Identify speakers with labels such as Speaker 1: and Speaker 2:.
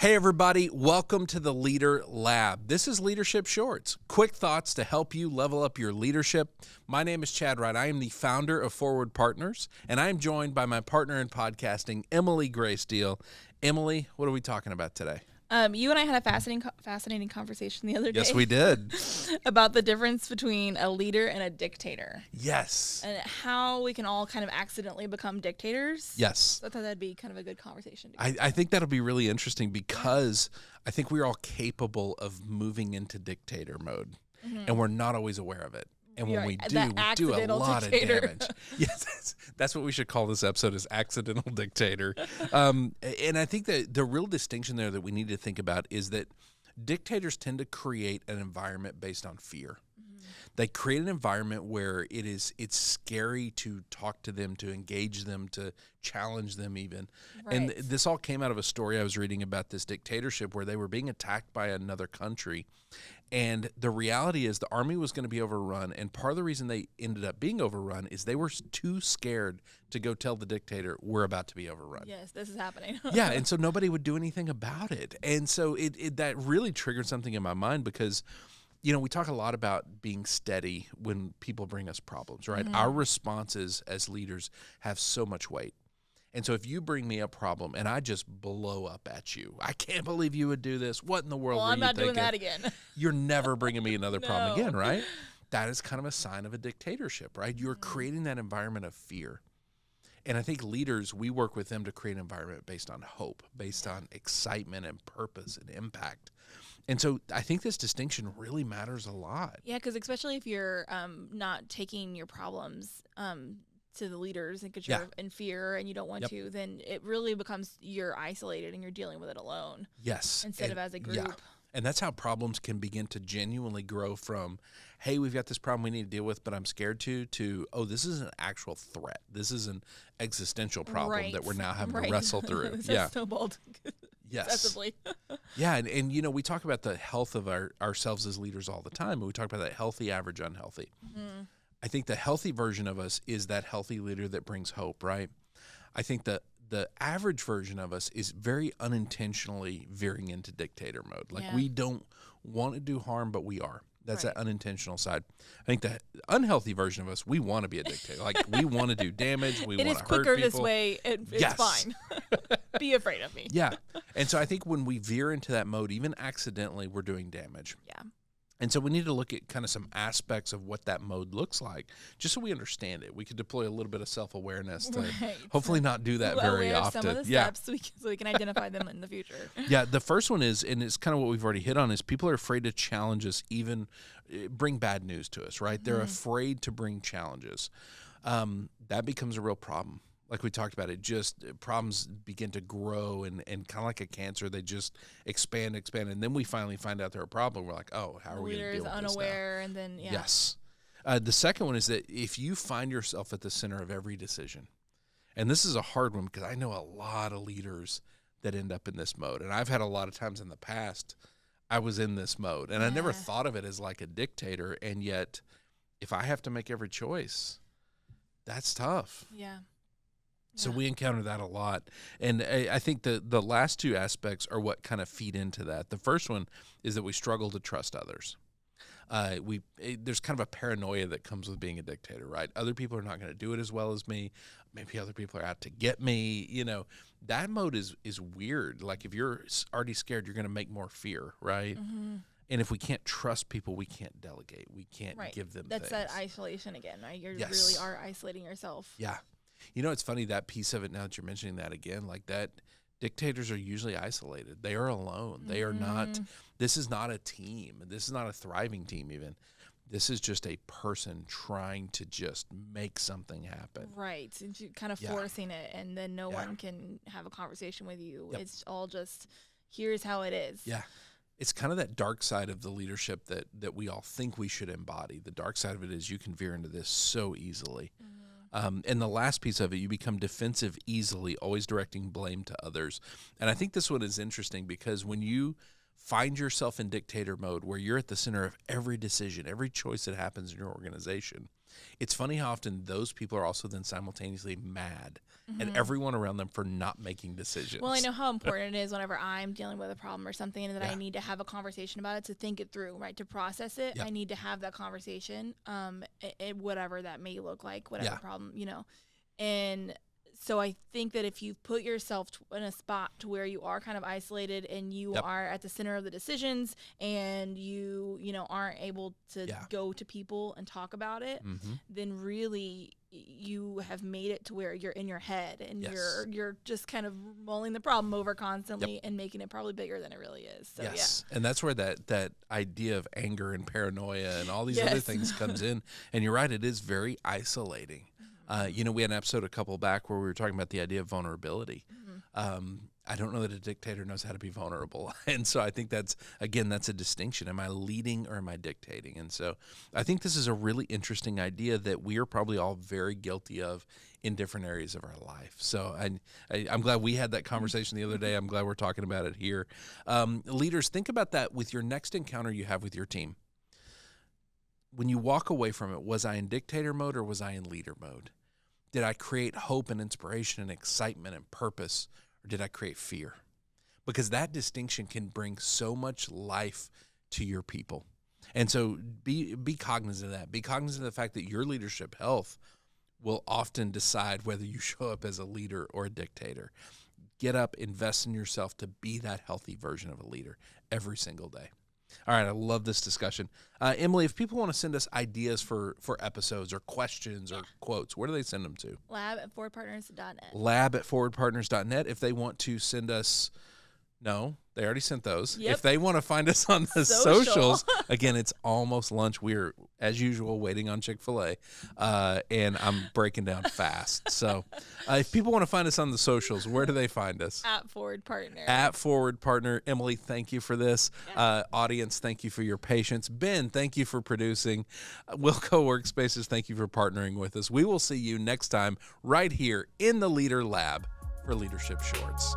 Speaker 1: Hey everybody, welcome to the Leader Lab. This is Leadership Shorts, quick thoughts to help you level up your leadership. My name is Chad Wright. I am the founder of Forward Partners, and I am joined by my partner in podcasting, Emily Graysdeal. Emily, what are we talking about today?
Speaker 2: You and I had a fascinating conversation the other day.
Speaker 1: Yes, we did.
Speaker 2: About the difference between a leader and a dictator.
Speaker 1: Yes.
Speaker 2: And how we can all kind of accidentally become dictators.
Speaker 1: Yes.
Speaker 2: So I thought that'd be kind of a good conversation.
Speaker 1: I think that'll be really interesting because I think we're all capable of moving into dictator mode, and we're not always aware of it. And when we do a lot of damage. Yes, that's what we should call this episode, is Accidental Dictator. And I think that the real distinction there that we need to think about is that dictators tend to create an environment based on fear. They create an environment where it's scary to talk to them, to engage them, to challenge them even. Right. And this all came out of a story I was reading about this dictatorship where they were being attacked by another country. And the reality is the army was going to be overrun. And part of the reason they ended up being overrun is they were too scared to go tell the dictator, we're about to be overrun.
Speaker 2: Yes, this is happening.
Speaker 1: Yeah, and so nobody would do anything about it. And so that really triggered something in my mind because, you know, we talk a lot about being steady when people bring us problems, right? Our responses as leaders have so much weight. And so if you bring me a problem and I just blow up at you, I can't believe you would do this. What in the world were you thinking?
Speaker 2: I'm not doing that again.
Speaker 1: You're never bringing me another problem again, right? That is kind of a sign of a dictatorship, right? You're creating that environment of fear. And I think leaders, we work with them to create an environment based on hope, based on excitement and purpose and impact. And so I think this distinction really matters a lot.
Speaker 2: Yeah, because especially if you're not taking your problems to the leaders because you're in fear and you don't want to, then it really becomes you're isolated and you're dealing with it alone.
Speaker 1: Yes.
Speaker 2: Instead of as a group.
Speaker 1: Yeah. And that's how problems can begin to genuinely grow from, hey, we've got this problem we need to deal with, but I'm scared to, oh, this is an actual threat. This is an existential problem that we're now having to wrestle through.
Speaker 2: Snowballed.
Speaker 1: Yes.
Speaker 2: Excessively.
Speaker 1: Yeah, and you know, we talk about the health of ourselves as leaders all the time, and we talk about that healthy, average, unhealthy. I think the healthy version of us is that healthy leader that brings hope, right? I think the average version of us is very unintentionally veering into dictator mode. Like we don't want to do harm, but we are. That's that unintentional side. I think the unhealthy version of us, we want to be a dictator. Like we want to do damage. We want to hurt people.
Speaker 2: It is quicker this way. It's fine. Be afraid of me.
Speaker 1: Yeah. And so I think when we veer into that mode, even accidentally, we're doing damage.
Speaker 2: Yeah.
Speaker 1: And so we need to look at kind of some aspects of what that mode looks like, just so we understand it. We could deploy a little bit of self-awareness to hopefully not do that very often.
Speaker 2: Some of the steps so we can identify them in the future.
Speaker 1: Yeah, the first one is, and it's kind of what we've already hit on, is people are afraid to challenge us, even bring bad news to us, right? They're afraid to bring challenges. That becomes a real problem. Like we talked about, problems begin to grow and kind of like a cancer, they just expand, and then we finally find out they're a problem. We're like, oh, how are we going to deal with this now?
Speaker 2: Unaware, and then,
Speaker 1: Yes. The second one is that if you find yourself at the center of every decision, and this is a hard one because I know a lot of leaders that end up in this mode, and I've had a lot of times in the past I was in this mode, and I never thought of it as like a dictator, and yet if I have to make every choice, that's tough.
Speaker 2: Yeah.
Speaker 1: So we encounter that a lot. And I think the last two aspects are what kind of feed into that. The first one is that we struggle to trust others. There's kind of a paranoia that comes with being a dictator, right? Other people are not going to do it as well as me. Maybe other people are out to get me. You know, that mode is weird. Like if you're already scared, you're going to make more fear, right? And if we can't trust people, we can't delegate. We can't give them
Speaker 2: That's
Speaker 1: things.
Speaker 2: that isolation again, right? You really are isolating yourself.
Speaker 1: Yeah. You know, it's funny, that piece of it, now that you're mentioning that again, like that, dictators are usually isolated. They are alone. They are not, this is not a team. This is not a thriving team even. This is just a person trying to just make something happen.
Speaker 2: Right. And kind of forcing it, and then no one can have a conversation with you. It's all just, here's how it is.
Speaker 1: Yeah. It's kind of that dark side of the leadership that we all think we should embody. The dark side of it is you can veer into this so easily. And the last piece of it, you become defensive easily, always directing blame to others. And I think this one is interesting because when you find yourself in dictator mode where you're at the center of every decision, every choice that happens in your organization, It's funny how often those people are also then simultaneously mad at everyone around them for not making decisions.
Speaker 2: Well, I know how important it is whenever I'm dealing with a problem or something and that I need to have a conversation about it, to think it through, right? To process it, I need to have that conversation, whatever that may look like, whatever problem, And so I think that if you put yourself in a spot to where you are kind of isolated and you are at the center of the decisions and you aren't able to go to people and talk about it, then really you have made it to where you're in your head and you're just kind of mulling the problem over constantly and making it probably bigger than it really is. So,
Speaker 1: And that's where that idea of anger and paranoia and all these other things comes in. And you're right, it is very isolating. We had an episode a couple back where we were talking about the idea of vulnerability. I don't know that a dictator knows how to be vulnerable. And so I think that's a distinction. Am I leading or am I dictating? And so I think this is a really interesting idea that we are probably all very guilty of in different areas of our life. So I'm glad we had that conversation the other day. I'm glad we're talking about it here. Leaders, think about that with your next encounter you have with your team. When you walk away from it, was I in dictator mode or was I in leader mode? Did I create hope and inspiration and excitement and purpose, or did I create fear? Because that distinction can bring so much life to your people. And so be cognizant of that. Be cognizant of the fact that your leadership health will often decide whether you show up as a leader or a dictator. Get up, invest in yourself to be that healthy version of a leader every single day. All right, I love this discussion. Emily, if people want to send us ideas for episodes or questions or quotes, where do they send them to?
Speaker 2: lab@forwardpartners.net.
Speaker 1: lab@forwardpartners.net. If they want to send us... No, they already sent those.
Speaker 2: Yep.
Speaker 1: If they want to find us on the socials, again, it's almost lunch. We're, as usual, waiting on Chick-fil-A, and I'm breaking down fast. So if people want to find us on the socials, where do they find us?
Speaker 2: @ForwardPartner.
Speaker 1: @ForwardPartner. Emily, thank you for this. Audience, thank you for your patience. Ben, thank you for producing. Wilco Workspaces, thank you for partnering with us. We will see you next time right here in the Leader Lab for Leadership Shorts.